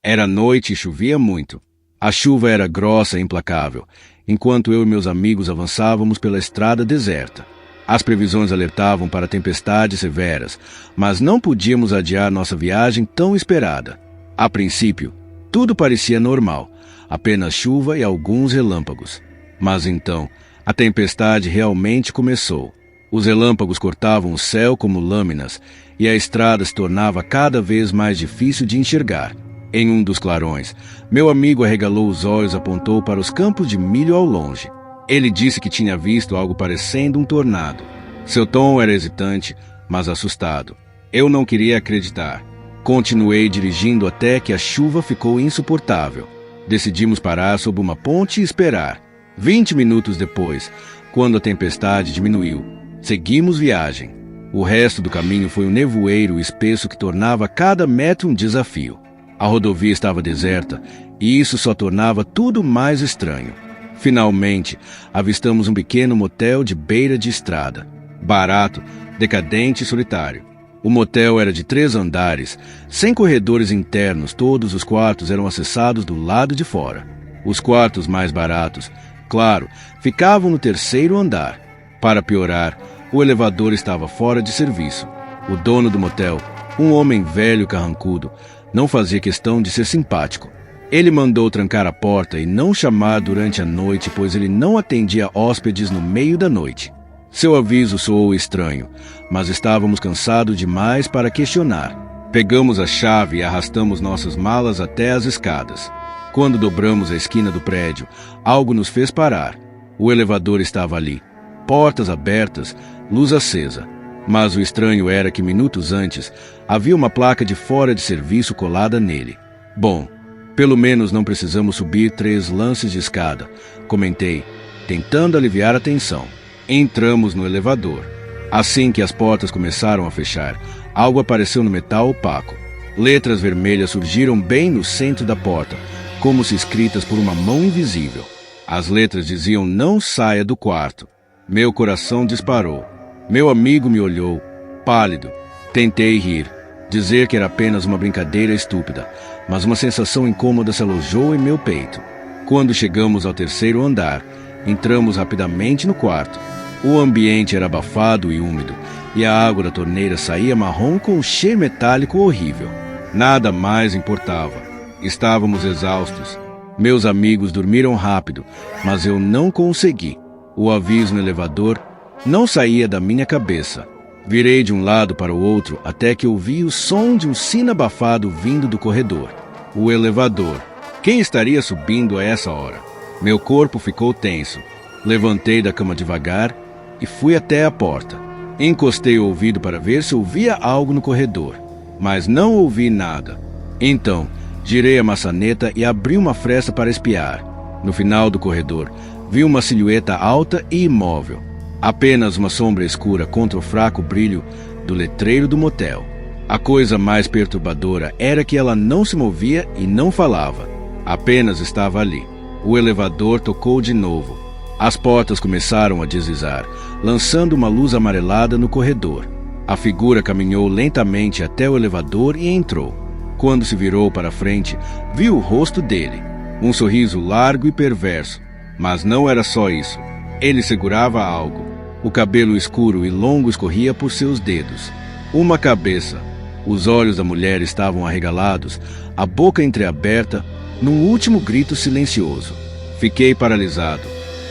Era noite e chovia muito. A chuva era grossa e implacável, enquanto eu e meus amigos avançávamos pela estrada deserta. As previsões alertavam para tempestades severas, mas não podíamos adiar nossa viagem tão esperada. A princípio, tudo parecia normal, apenas chuva e alguns relâmpagos. Mas então, a tempestade realmente começou. Os relâmpagos cortavam o céu como lâminas, e a estrada se tornava cada vez mais difícil de enxergar. Em um dos clarões, meu amigo arregalou os olhos e apontou para os campos de milho ao longe. Ele disse que tinha visto algo parecendo um tornado. Seu tom era hesitante, mas assustado. Eu não queria acreditar. Continuei dirigindo até que a chuva ficou insuportável. Decidimos parar sob uma ponte e esperar. 20 minutos depois, quando a tempestade diminuiu, seguimos viagem. O resto do caminho foi um nevoeiro espesso que tornava cada metro um desafio. A rodovia estava deserta e isso só tornava tudo mais estranho. Finalmente, avistamos um pequeno motel de beira de estrada. Barato, decadente e solitário. O motel era de 3 andares, sem corredores internos, todos os quartos eram acessados do lado de fora. Os quartos mais baratos, claro, ficavam no 3º andar. Para piorar, o elevador estava fora de serviço. O dono do motel, um homem velho e carrancudo, não fazia questão de ser simpático. Ele mandou trancar a porta e não chamar durante a noite, pois ele não atendia hóspedes no meio da noite. Seu aviso soou estranho, mas estávamos cansados demais para questionar. Pegamos a chave e arrastamos nossas malas até as escadas. Quando dobramos a esquina do prédio, algo nos fez parar. O elevador estava ali, portas abertas, luz acesa. Mas o estranho era que minutos antes havia uma placa de fora de serviço colada nele. Bom, pelo menos não precisamos subir 3 lances de escada, comentei, tentando aliviar a tensão. Entramos no elevador. Assim que as portas começaram a fechar, algo apareceu no metal opaco. Letras vermelhas surgiram bem no centro da porta, como se escritas por uma mão invisível. As letras diziam: "Não saia do quarto." Meu coração disparou. Meu amigo me olhou, pálido. Tentei rir, dizer que era apenas uma brincadeira estúpida, mas uma sensação incômoda se alojou em meu peito. Quando chegamos ao 3º andar, entramos rapidamente no quarto. O ambiente era abafado e úmido, e a água da torneira saía marrom com um cheiro metálico horrível. Nada mais importava. Estávamos exaustos. Meus amigos dormiram rápido, mas eu não consegui. O aviso no elevador não saía da minha cabeça. Virei de um lado para o outro até que ouvi o som de um sino abafado vindo do corredor. O elevador. Quem estaria subindo a essa hora? Meu corpo ficou tenso. Levantei da cama devagar e fui até a porta. Encostei o ouvido para ver se ouvia algo no corredor, mas não ouvi nada. Então, girei a maçaneta e abri uma fresta para espiar. No final do corredor, vi uma silhueta alta e imóvel. Apenas uma sombra escura contra o fraco brilho do letreiro do motel. A coisa mais perturbadora era que ela não se movia e não falava. Apenas estava ali. O elevador tocou de novo. As portas começaram a deslizar, lançando uma luz amarelada no corredor. A figura caminhou lentamente até o elevador e entrou. Quando se virou para frente, viu o rosto dele. Um sorriso largo e perverso. Mas não era só isso. Ele segurava algo. O cabelo escuro e longo escorria por seus dedos. Uma cabeça. Os olhos da mulher estavam arregalados, a boca entreaberta, num último grito silencioso. Fiquei paralisado.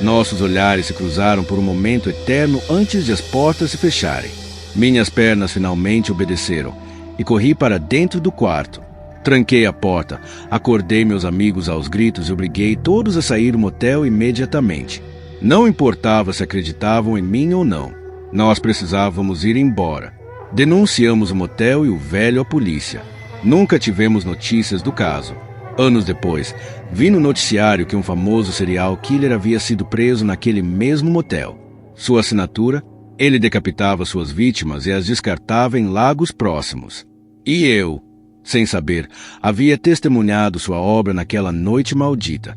Nossos olhares se cruzaram por um momento eterno antes de as portas se fecharem. Minhas pernas finalmente obedeceram e corri para dentro do quarto. Tranquei a porta, acordei meus amigos aos gritos e obriguei todos a sair do motel imediatamente. Não importava se acreditavam em mim ou não. Nós precisávamos ir embora. Denunciamos o motel e o velho à polícia. Nunca tivemos notícias do caso. Anos depois, vi no noticiário que um famoso serial killer havia sido preso naquele mesmo motel. Sua assinatura: ele decapitava suas vítimas e as descartava em lagos próximos. E eu, sem saber, havia testemunhado sua obra naquela noite maldita.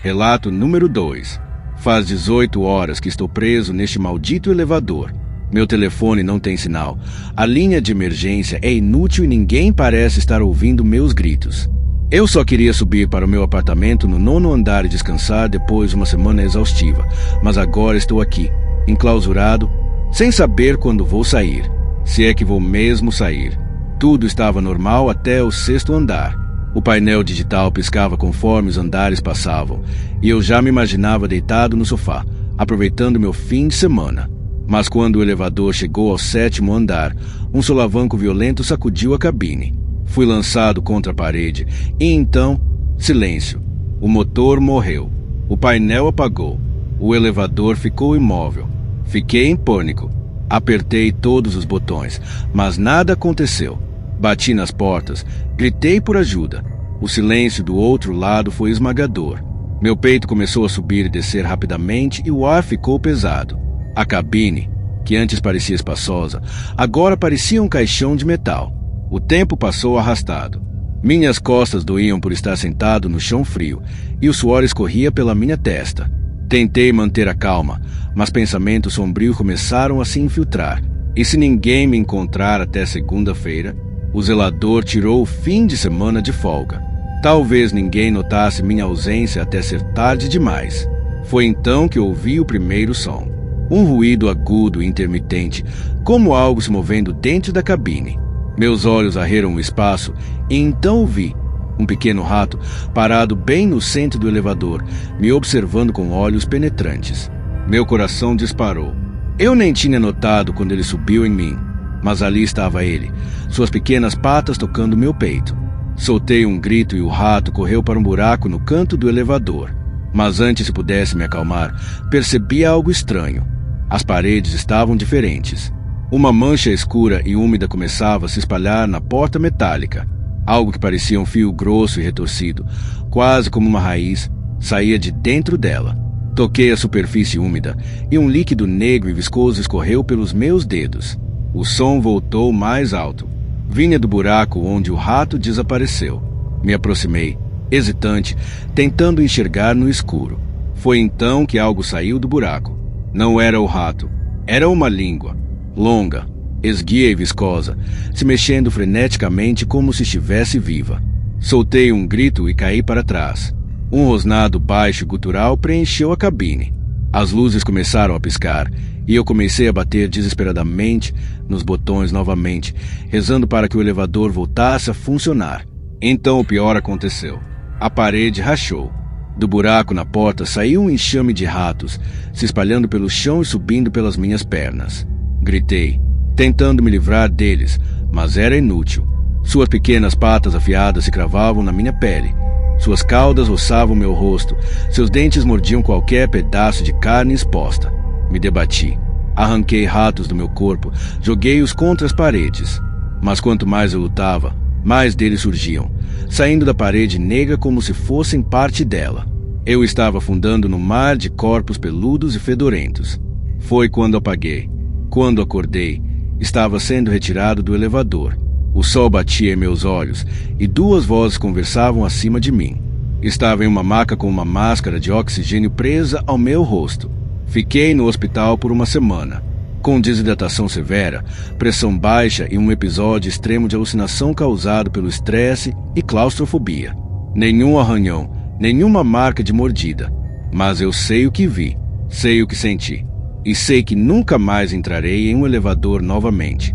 Relato número 2. Faz 18 horas que estou preso neste maldito elevador. Meu telefone não tem sinal. A linha de emergência é inútil e ninguém parece estar ouvindo meus gritos. Eu só queria subir para o meu apartamento no 9º andar e descansar depois de uma semana exaustiva. Mas agora estou aqui, enclausurado, sem saber quando vou sair. Se é que vou mesmo sair. Tudo estava normal até o 6º andar. O painel digital piscava conforme os andares passavam, e eu já me imaginava deitado no sofá, aproveitando meu fim de semana. Mas quando o elevador chegou ao 7º andar, um solavanco violento sacudiu a cabine. Fui lançado contra a parede, e então, silêncio. O motor morreu. O painel apagou. O elevador ficou imóvel. Fiquei em pânico. Apertei todos os botões, mas nada aconteceu. Bati nas portas, gritei por ajuda. O silêncio do outro lado foi esmagador. Meu peito começou a subir e descer rapidamente e o ar ficou pesado. A cabine, que antes parecia espaçosa, agora parecia um caixão de metal. O tempo passou arrastado. Minhas costas doíam por estar sentado no chão frio e o suor escorria pela minha testa. Tentei manter a calma, mas pensamentos sombrios começaram a se infiltrar. E se ninguém me encontrar até segunda-feira? O zelador tirou o fim de semana de folga. Talvez ninguém notasse minha ausência até ser tarde demais. Foi então que ouvi o primeiro som. Um ruído agudo e intermitente, como algo se movendo dentro da cabine. Meus olhos varreram o espaço e então vi um pequeno rato parado bem no centro do elevador, me observando com olhos penetrantes. Meu coração disparou. Eu nem tinha notado quando ele subiu em mim. Mas ali estava ele, suas pequenas patas tocando meu peito. Soltei um grito e o rato correu para um buraco no canto do elevador. Mas antes que pudesse me acalmar, percebi algo estranho. As paredes estavam diferentes. Uma mancha escura e úmida começava a se espalhar na porta metálica. Algo que parecia um fio grosso e retorcido, quase como uma raiz, saía de dentro dela. Toquei a superfície úmida e um líquido negro e viscoso escorreu pelos meus dedos. O som voltou mais alto. Vinha do buraco onde o rato desapareceu. Me aproximei, hesitante, tentando enxergar no escuro. Foi então que algo saiu do buraco. Não era o rato. Era uma língua, longa, esguia e viscosa, se mexendo freneticamente como se estivesse viva. Soltei um grito e caí para trás. Um rosnado baixo e gutural preencheu a cabine. As luzes começaram a piscar e eu comecei a bater desesperadamente nos botões novamente, rezando para que o elevador voltasse a funcionar. Então o pior aconteceu. A parede rachou. Do buraco na porta saiu um enxame de ratos, se espalhando pelo chão e subindo pelas minhas pernas. Gritei, tentando me livrar deles, mas era inútil. Suas pequenas patas afiadas se cravavam na minha pele. Suas caudas roçavam meu rosto, seus dentes mordiam qualquer pedaço de carne exposta. Me debati. Arranquei ratos do meu corpo, joguei-os contra as paredes. Mas quanto mais eu lutava, mais deles surgiam, saindo da parede negra como se fossem parte dela. Eu estava afundando no mar de corpos peludos e fedorentos. Foi quando apaguei. Quando acordei, estava sendo retirado do elevador. O sol batia em meus olhos e duas vozes conversavam acima de mim. Estava em uma maca com uma máscara de oxigênio presa ao meu rosto. Fiquei no hospital por uma semana, com desidratação severa, pressão baixa e um episódio extremo de alucinação causado pelo estresse e claustrofobia. Nenhum arranhão, nenhuma marca de mordida. Mas eu sei o que vi, sei o que senti. E sei que nunca mais entrarei em um elevador novamente.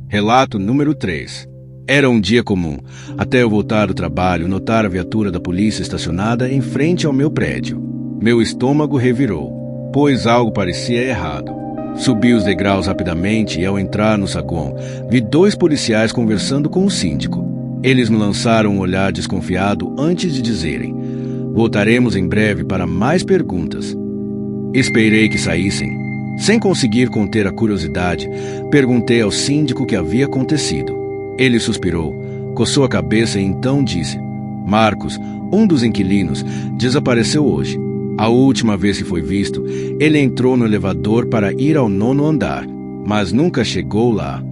Relato número 3. Era um dia comum. Até eu voltar do trabalho, notar a viatura da polícia estacionada em frente ao meu prédio. Meu estômago revirou, pois algo parecia errado. Subi os degraus rapidamente e, ao entrar no saguão, vi 2 policiais conversando com o síndico. Eles me lançaram um olhar desconfiado antes de dizerem: "Voltaremos em breve para mais perguntas." Esperei que saíssem. Sem conseguir conter a curiosidade, perguntei ao síndico o que havia acontecido. Ele suspirou, coçou a cabeça e então disse: "Marcos, um dos inquilinos, desapareceu hoje. A última vez que foi visto, ele entrou no elevador para ir ao 9º andar, mas nunca chegou lá.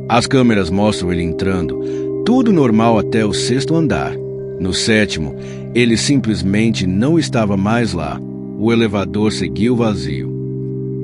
As câmeras mostram ele entrando, tudo normal até o 6º andar. No 7º, ele simplesmente não estava mais lá. O elevador seguiu vazio."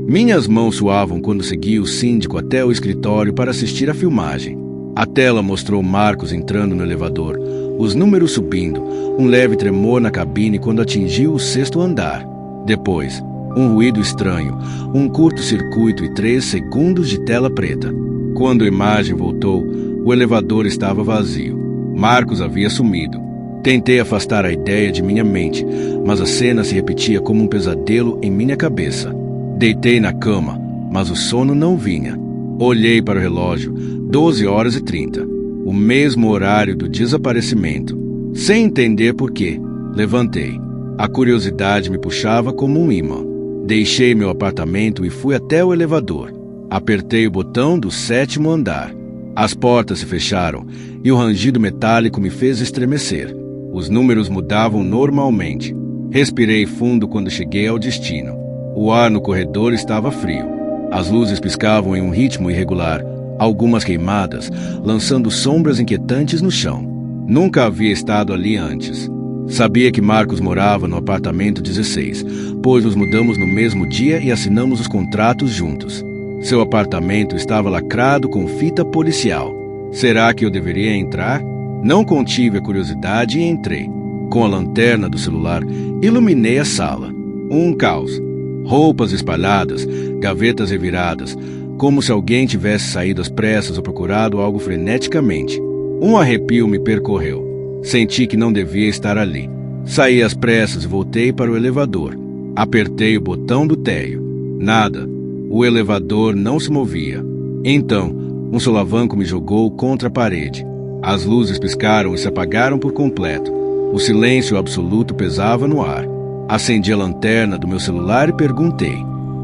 Minhas mãos suavam quando segui o síndico até o escritório para assistir à filmagem. A tela mostrou Marcos entrando no elevador, os números subindo, um leve tremor na cabine quando atingiu o 6º andar. Depois, um ruído estranho, um curto-circuito e 3 segundos de tela preta. Quando a imagem voltou, o elevador estava vazio. Marcos havia sumido. Tentei afastar a ideia de minha mente, mas a cena se repetia como um pesadelo em minha cabeça. Deitei na cama, mas o sono não vinha. Olhei para o relógio, 12h30, o mesmo horário do desaparecimento. Sem entender por quê, levantei. A curiosidade me puxava como um imã. Deixei meu apartamento e fui até o elevador. Apertei o botão do 7º andar. As portas se fecharam e o rangido metálico me fez estremecer. Os números mudavam normalmente. Respirei fundo quando cheguei ao destino. O ar no corredor estava frio. As luzes piscavam em um ritmo irregular, algumas queimadas, lançando sombras inquietantes no chão. Nunca havia estado ali antes. Sabia que Marcos morava no apartamento 16, pois nos mudamos no mesmo dia e assinamos os contratos juntos. Seu apartamento estava lacrado com fita policial. Será que eu deveria entrar? Não contive a curiosidade e entrei. Com a lanterna do celular, iluminei a sala. Um caos. Roupas espalhadas, gavetas reviradas, como se alguém tivesse saído às pressas ou procurado algo freneticamente. Um arrepio me percorreu. Senti que não devia estar ali. Saí às pressas e voltei para o elevador. Apertei o botão do térreo. Nada. O elevador não se movia. Então, um solavanco me jogou contra a parede. As luzes piscaram e se apagaram por completo. O silêncio absoluto pesava no ar. Acendi a lanterna do meu celular e perguntei: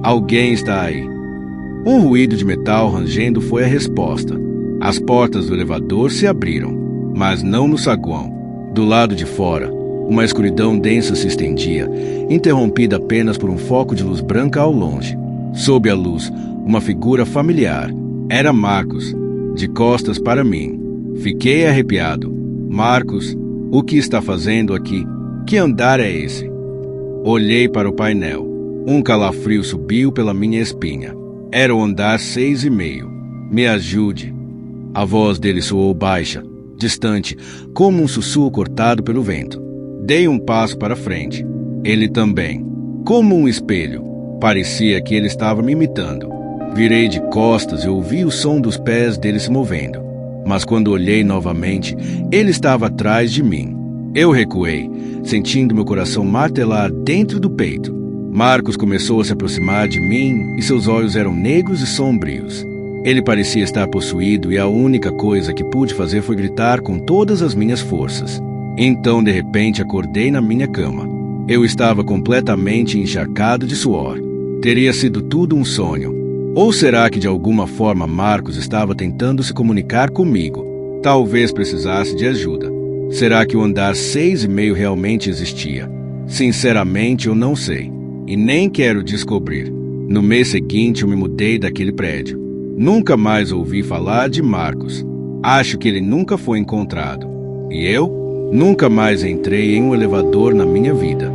alguém está aí? Um ruído de metal rangendo foi a resposta. As portas do elevador se abriram, mas não no saguão. Do lado de fora, uma escuridão densa se estendia, interrompida apenas por um foco de luz branca ao longe. Sob a luz, uma figura familiar. Era Marcos, de costas para mim. Fiquei arrepiado. Marcos, o que está fazendo aqui? Que andar é esse? Olhei para o painel. Um calafrio subiu pela minha espinha. Era o andar 6,5. Me ajude. A voz dele soou baixa, distante, como um sussurro cortado pelo vento. Dei um passo para frente. Ele também. Como um espelho. Parecia que ele estava me imitando. Virei de costas e ouvi o som dos pés dele se movendo. Mas quando olhei novamente, ele estava atrás de mim. Eu recuei, sentindo meu coração martelar dentro do peito. Marcos começou a se aproximar de mim e seus olhos eram negros e sombrios. Ele parecia estar possuído e a única coisa que pude fazer foi gritar com todas as minhas forças. Então, de repente, acordei na minha cama. Eu estava completamente encharcado de suor. Teria sido tudo um sonho. Ou será que de alguma forma Marcos estava tentando se comunicar comigo? Talvez precisasse de ajuda. Será que o andar 6,5 realmente existia? Sinceramente, eu não sei. E nem quero descobrir. No mês seguinte, eu me mudei daquele prédio. Nunca mais ouvi falar de Marcos. Acho que ele nunca foi encontrado. E eu? Nunca mais entrei em um elevador na minha vida.